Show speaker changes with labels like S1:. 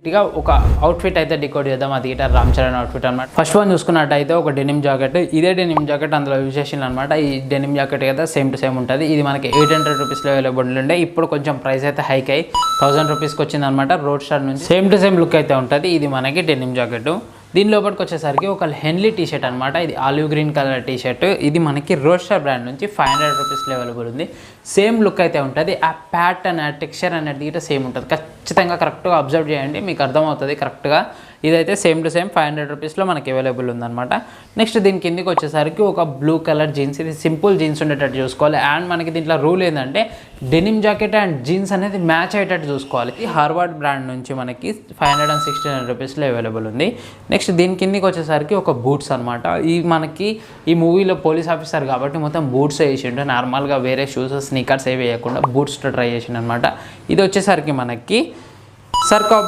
S1: ఇక ఒక అవుట్ఫిట్ అయితే డికోడ్ చేద్దాం. అది గిటార్ రామ్ చరణ్ అవుట్ఫిట్ అనమాట. ఫస్ట్ వన్ చూసుకున్నట్టయితే ఒక డెనిమ్ జాకెట్. ఇదే డెనిమ్ జాకెట్ అందులో యూజ్ చేసింది అనమాట. ఈ డెనిమ్ జాకెట్ అయితే సేమ్ టు సేమ్ ఉంటుంది. ఇది మనకి 800 రూపీస్లో అవైలబుల్ ఉండే. ఇప్పుడు కొంచెం ప్రైస్ అయితే హైక్ అయ్యి 1000 రూపీస్కి వచ్చింది అనమాట. రోడ్ స్టార్ నుంచి సేమ్ టు సేమ్ లుక్ అయితే ఉంటుంది. ఇది మనకి డెనిమ్ జాకెట్. దీని లోపలికి వచ్చేసరికి ఒక హెన్లీ టీ షర్ట్ అనమాట. ఇది olive green colour T shirt. ఇది మనకి రోడ్ స్టార్ బ్రాండ్ నుంచి 500 రూపీస్లో అవైలబుల్ ఉంది. సేమ్ లుక్ అయితే ఉంటుంది. ఆ ప్యాటర్న్ ఆ టెక్స్చర్ అనేది కూడా సేమ్ ఉంటుంది. ఖచ్చితంగా కరెక్ట్గా అబ్జర్వ్ చేయండి, మీకు అర్థమవుతుంది కరెక్ట్గా. ఇదైతే సేమ్ టు సేమ్ 500 రూపీస్లో మనకి అవైలబుల్ ఉందన్నమాట. నెక్స్ట్ దీని కిందికి వచ్చేసరికి ఒక బ్లూ కలర్ జీన్స్. ఇది సింపుల్ జీన్స్ ఉండేటట్టు చూసుకోవాలి. అండ్ మనకి దీంట్లో రూల్ ఏంటంటే డెనిమ్ జాకెట్ అండ్ జీన్స్ అనేది మ్యాచ్ అయ్యేటట్టు చూసుకోవాలి. ఈ హార్వర్డ్ బ్రాండ్ నుంచి మనకి 569 రూపీస్లో అవైలబుల్ ఉంది. నెక్స్ట్ దీని కిందికి వచ్చేసరికి ఒక బూట్స్ అనమాట. ఈ మనకి ఈ మూవీలో పోలీస్ ఆఫీసర్ కాబట్టి మొత్తం బూట్స్ వేసిండు. నార్మల్గా వేరే షూస్ స్నీకర్స్ ఏవి వేయకుండా బూట్స్తో ట్రై చేసిండు అనమాట. ఇది వచ్చేసరికి మనకి సర్కా